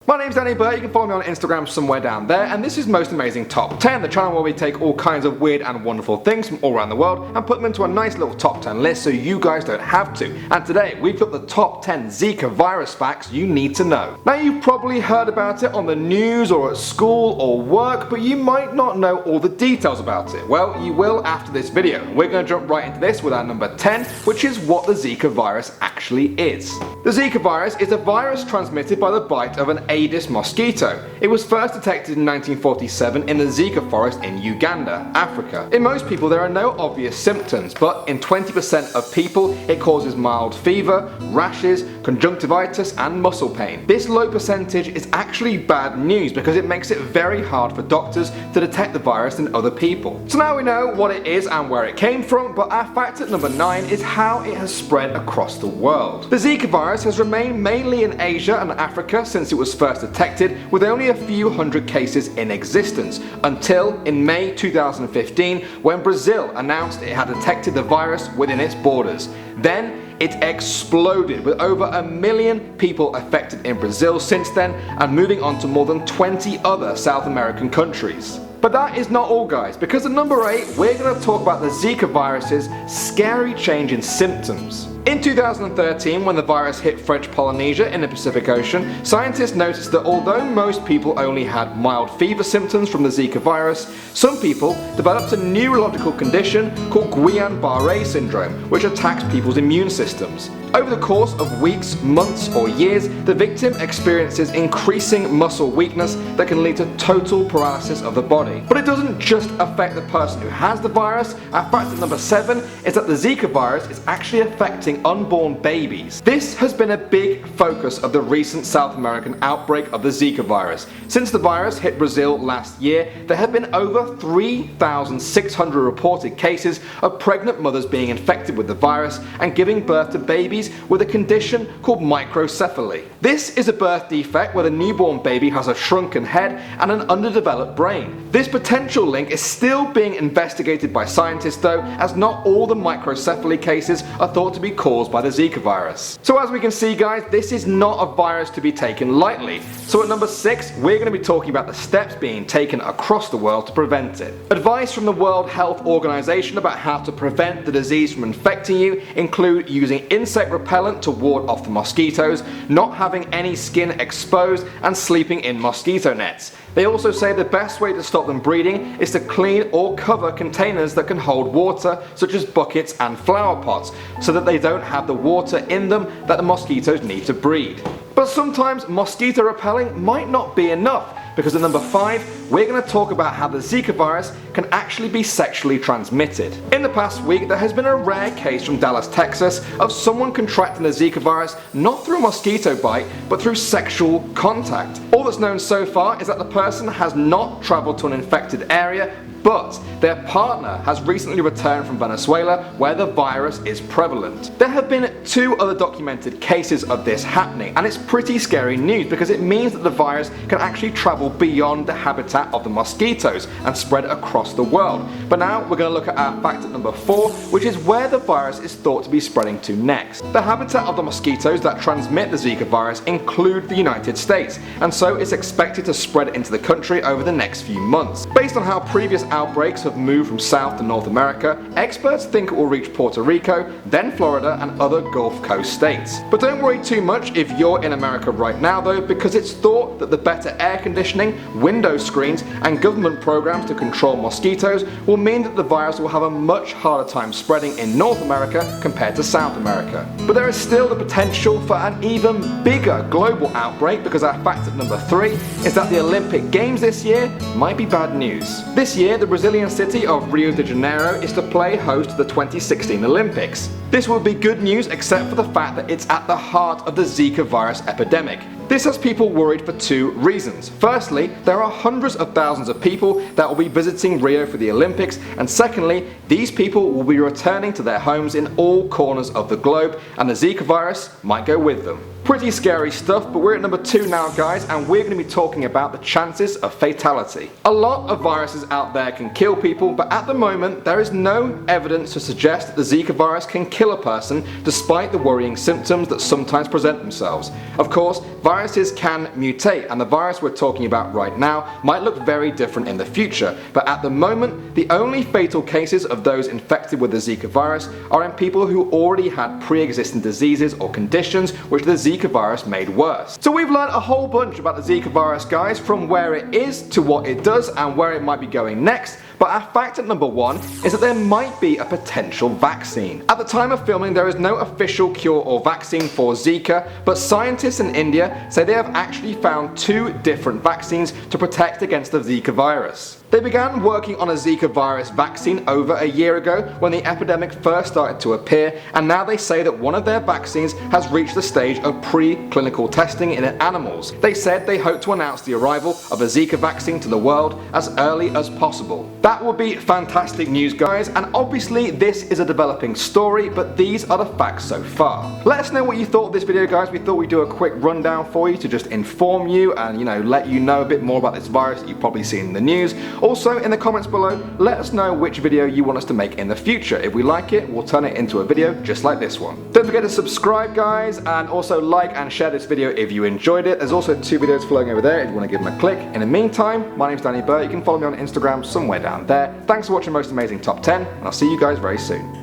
My name's Danny Burt, you can follow me on Instagram somewhere down there, and this is Most Amazing Top 10, the channel where we take all kinds of weird and wonderful things from all around the world and put them into a nice little top 10 list so you guys don't have to. And today we've got the top 10 Zika virus facts you need to know. Now you've probably heard about it on the news or at school or work, but you might not know all the details about it. Well, you will after this video. We're going to jump right into this with our number 10, which is what the Zika virus actually is. The Zika virus is a virus transmitted by the bite of an Aedes mosquito. It was first detected in 1947 in the Zika forest in Uganda, Africa. In most people there are no obvious symptoms, but in 20% of people it causes mild fever, rashes, conjunctivitis and muscle pain. This low percentage is actually bad news because it makes it very hard for doctors to detect the virus in other people. So now we know what it is and where it came from, but our fact at number 9 is how it has spread across the world. The Zika virus has remained mainly in Asia and Africa since it was first detected, with only a few hundred cases in existence, until in May 2015 when Brazil announced it had detected the virus within its borders. Then it exploded, with over 1 million people affected in Brazil since then and moving on to more than 20 other South American countries. But that is not all, guys, because at number 8 we're going to talk about the Zika virus's scary change in symptoms. In 2013, when the virus hit French Polynesia in the Pacific Ocean, scientists noticed that although most people only had mild fever symptoms from the Zika virus, some people developed a neurological condition called Guillain-Barré syndrome, which attacks people's immune systems. Over the course of weeks, months or years, the victim experiences increasing muscle weakness that can lead to total paralysis of the body. But it doesn't just affect the person who has the virus. Our fact at number 7 is that the Zika virus is actually affecting unborn babies. This has been a big focus of the recent South American outbreak of the Zika virus. Since the virus hit Brazil last year, there have been over 3,600 reported cases of pregnant mothers being infected with the virus and giving birth to babies with a condition called microcephaly. This is a birth defect where the newborn baby has a shrunken head and an underdeveloped brain. This potential link is still being investigated by scientists though, as not all the microcephaly cases are thought to be caused by the Zika virus. So as we can see, guys, this is not a virus to be taken lightly. So at number 6 we're going to be talking about the steps being taken across the world to prevent it. Advice from the World Health Organization about how to prevent the disease from infecting you include using insect repellent to ward off the mosquitoes, not having any skin exposed and sleeping in mosquito nets. They also say the best way to stop them breeding is to clean or cover containers that can hold water, such as buckets and flower pots, so that they don't have the water in them that the mosquitoes need to breed. But sometimes mosquito repelling might not be enough, because at number 5 we're going to talk about how the Zika virus can actually be sexually transmitted. In the past week there has been a rare case from Dallas, Texas of someone contracting the Zika virus not through a mosquito bite but through sexual contact. All that's known so far is that the person has not travelled to an infected area, but their partner has recently returned from Venezuela where the virus is prevalent. There have been 2 other documented cases of this happening, and it's pretty scary news because it means that the virus can actually travel beyond the habitat of the mosquitoes and spread across the world. But now we're going to look at our fact at number 4, which is where the virus is thought to be spreading to next. The habitat of the mosquitoes that transmit the Zika virus include the United States, and so it's expected to spread into the country over the next few months. Based on how previous outbreaks have moved from South to North America, experts think it will reach Puerto Rico, then Florida and other Gulf Coast states. But don't worry too much if you're in America right now though, because it's thought that the better air conditioning, window screens and government programs to control mosquitoes will mean that the virus will have a much harder time spreading in North America compared to South America. But there is still the potential for an even bigger global outbreak, because our fact at number 3 is that the Olympic Games this year might be bad news. This year the Brazilian city of Rio de Janeiro is to play host to the 2016 Olympics. This will be good news except for the fact that it's at the heart of the Zika virus epidemic. This has people worried for 2 reasons. Firstly, there are hundreds of thousands of people that will be visiting Rio for the Olympics, and secondly, these people will be returning to their homes in all corners of the globe and the Zika virus might go with them. Pretty scary stuff, but we're at number 2 now, guys, and we're going to be talking about the chances of fatality. A lot of viruses out there can kill people, but at the moment there is no evidence to suggest that the Zika virus can kill a person despite the worrying symptoms that sometimes present themselves. Of course, viruses can mutate, and the virus we're talking about right now might look very different in the future, but at the moment the only fatal cases of those infected with the Zika virus are in people who already had pre-existing diseases or conditions which the Zika virus made worse. So we've learned a whole bunch about the Zika virus, guys, from where it is to what it does and where it might be going next. But our fact at number 1 is that there might be a potential vaccine. At the time of filming, there is no official cure or vaccine for Zika, but scientists in India say they have actually found 2 different vaccines to protect against the Zika virus. They began working on a Zika virus vaccine over a year ago when the epidemic first started to appear, and now they say that one of their vaccines has reached the stage of pre-clinical testing in animals. They said they hope to announce the arrival of a Zika vaccine to the world as early as possible. That would be fantastic news, guys, and obviously this is a developing story, but these are the facts so far. Let us know what you thought of this video, guys. We thought we'd do a quick rundown for you to just inform you and, let you know a bit more about this virus that you've probably seen in the news. Also, in the comments below, let us know which video you want us to make in the future. If we like it, we'll turn it into a video just like this one. Don't forget to subscribe, guys, and also like and share this video if you enjoyed it. There's also 2 videos flowing over there if you want to give them a click. In the meantime, my name's Danny Burr. You can follow me on Instagram somewhere down there. Thanks for watching Most Amazing Top 10, and I'll see you guys very soon.